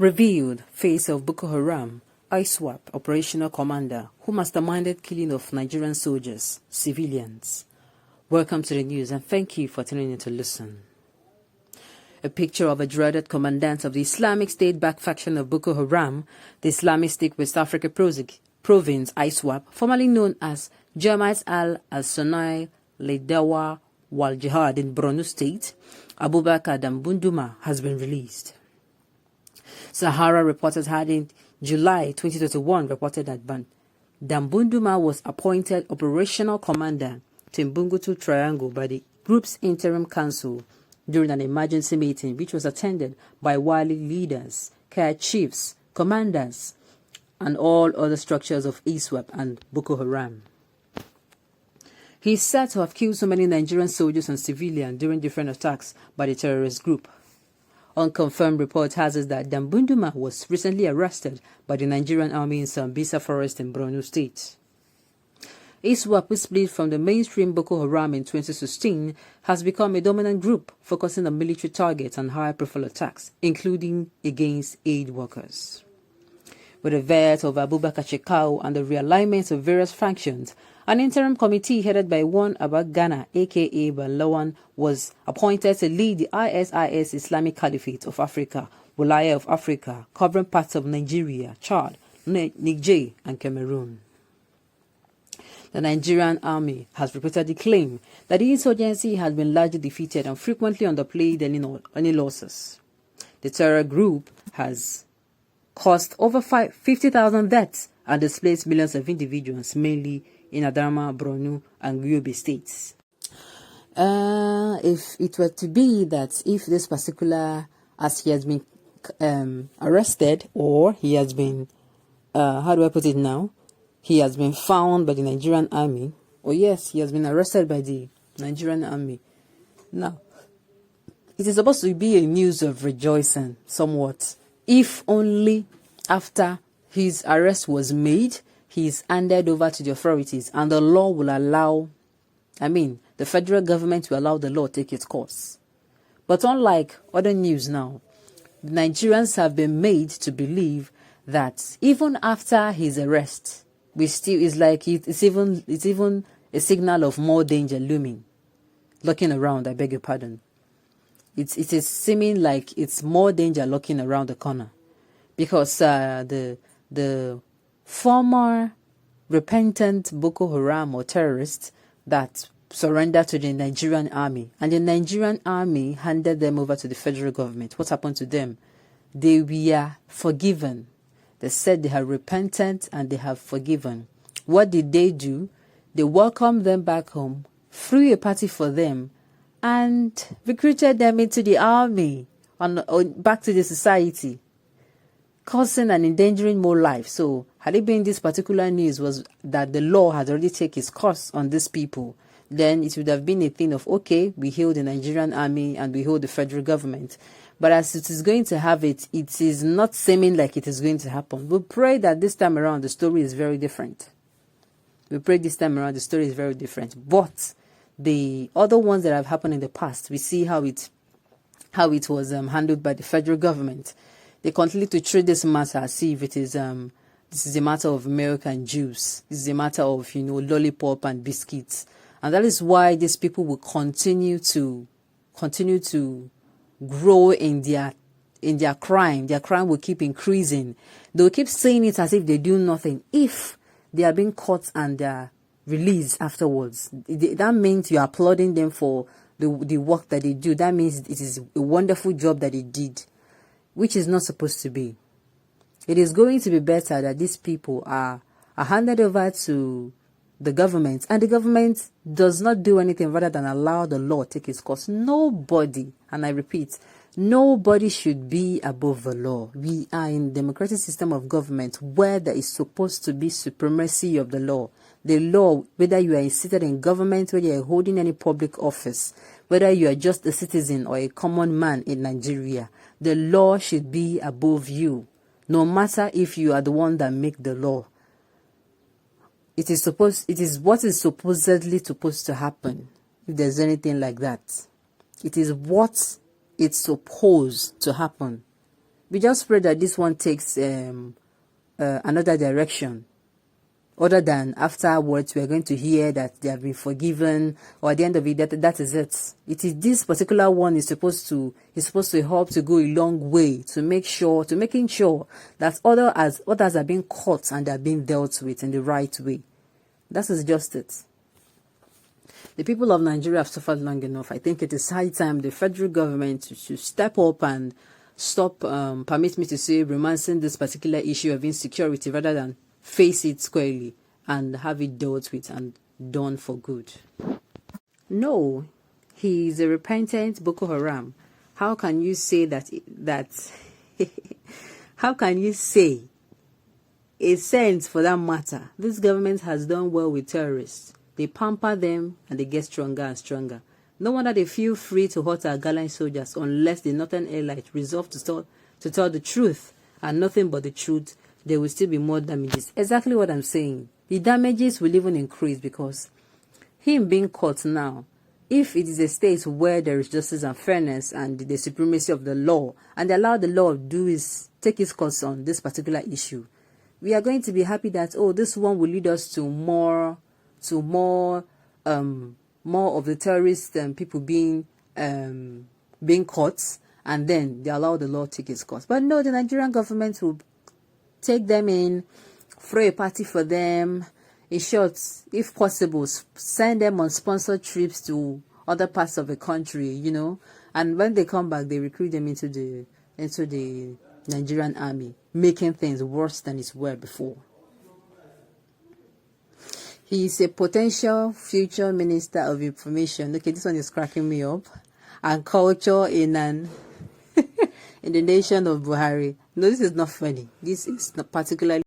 Revealed face of Boko Haram, ISWAP operational commander who masterminded killing of Nigerian soldiers, civilians. Welcome to the news and thank you for tuning in to listen. A picture of a dreaded commandant of the Islamic State-backed faction of Boko Haram, the Islamic State West Africa Province ISWAP, formerly known as Ķ1ŁŁ1NG Ł1NG in Borno State, Abubakar Dambunduma, has been released. Sahara reporters had in July 2021 reported that Dambunduma was appointed operational commander to Ķ1ŁŁ1NG by the group's interim council during an emergency meeting which was attended by wily leaders, care chiefs, commanders, and all other structures of ISWAP and Boko Haram. He is said to have killed so many Nigerian soldiers and civilians during different attacks by the terrorist group. Unconfirmed report has it that Dambunduma was recently arrested by the Nigerian army in Sambisa forest in Borno State. ISWAP, which split from the mainstream Boko Haram in 2016, has become a dominant group focusing on military targets and high-profile attacks, including against aid workers. With the vet of Abubakar Shekau and the realignment of various factions, an interim committee headed by one Abba Ghana, aka Balawan, was appointed to lead the ISIS Islamic Caliphate of Africa, Wilaya of Africa, covering parts of Nigeria, Chad, Niger, and Cameroon. The Nigerian army has repeatedly claimed that the insurgency has been largely defeated and frequently underplayed any losses. The terror group has caused over 50,000 deaths and displaced millions of individuals, mainly in Adama, Borno, and Yobe states. If it were to be that if this particular, as he has been arrested, or he has been, how do I put it now? He has been found by the Nigerian army. Oh yes, he has been arrested by the Nigerian army. Now, it is supposed to be a news of rejoicing somewhat, if only after his arrest was made, he is handed over to the authorities and the law will allow, the federal government will allow the law to take its course. But unlike other news now, the Nigerians have been made to believe that even after his arrest, it's even a signal of more danger looming, lurking around, I beg your pardon. It is seeming like it's more danger lurking around the corner, because the former repentant Boko Haram or terrorists that surrendered to the Nigerian army, and the Nigerian army handed them over to the federal government. What happened to them? They were forgiven. They said they have repented and they have forgiven. What did they do? They welcomed them back home, threw a party for them, and recruited them into the army, back to the society, causing and endangering more lives. So, had it been this particular news was that the law had already taken its course on these people, then it would have been a thing of, okay, we heal the Nigerian army and we hold the federal government. But as it is going to have it, it is not seeming like it is going to happen. We pray that this time around the story is very different. But the other ones that have happened in the past, we see how it was handled by the federal government. They continue to treat this matter as if it is this is a matter of milk and juice. This is a matter of lollipop and biscuits, and that is why these people will continue to grow in their crime. Their crime will keep increasing. They will keep saying it as if they do nothing. If they are being caught and they are released afterwards, that means you are applauding them for the work that they do. That means it is a wonderful job that they did, which is not supposed to be. It is going to be better that these people are handed over to the government, and the government does not do anything rather than allow the law take its course. Nobody, and I repeat, nobody should be above the law. We are in a democratic system of government where there is supposed to be supremacy of the law. The law, whether you are seated in government, whether you are holding any public office, whether you are just a citizen or a common man in Nigeria, the law should be above you, no matter if you are the one that make the law. It is what is supposedly supposed to happen, if there's anything like that. It is what it's supposed to happen. we just pray that this one takes another direction, other than afterwards we're going to hear that they have been forgiven, or at the end of it, that is it. It is this particular one is supposed to help to go a long way to making sure that others are being caught and are being dealt with in the right way. That is just it. The people of Nigeria have suffered long enough. I think it is high time the federal government should step up and stop, permit me to say, romancing this particular issue of insecurity, rather than face it squarely and have it dealt with and done for good. No, he is a repentant Boko Haram. How can you say that how can you say a sense for that matter? This government has done well with terrorists. They pamper them and they get stronger and stronger. No wonder they feel free to hurt our gallant soldiers, unless the Northern Airlight resolve to tell the truth and nothing but the truth. There will still be more damages. Exactly what I'm saying. The damages will even increase, because him being caught now, if it is a state where there is justice and fairness and the supremacy of the law, and they allow the law to take its course on this particular issue, we are going to be happy that, oh, this one will lead us to more of the terrorists and people being caught, and then they allow the law to take its course. But no, the Nigerian government will take them in, throw a party for them. In short, if possible, send them on sponsored trips to other parts of the country, and when they come back, they recruit them into the Nigerian army, making things worse than it were before. He is a potential future Minister of Information. Okay, this one is cracking me up. And culture in the nation of Buhari. No, this is not funny. This is not particularly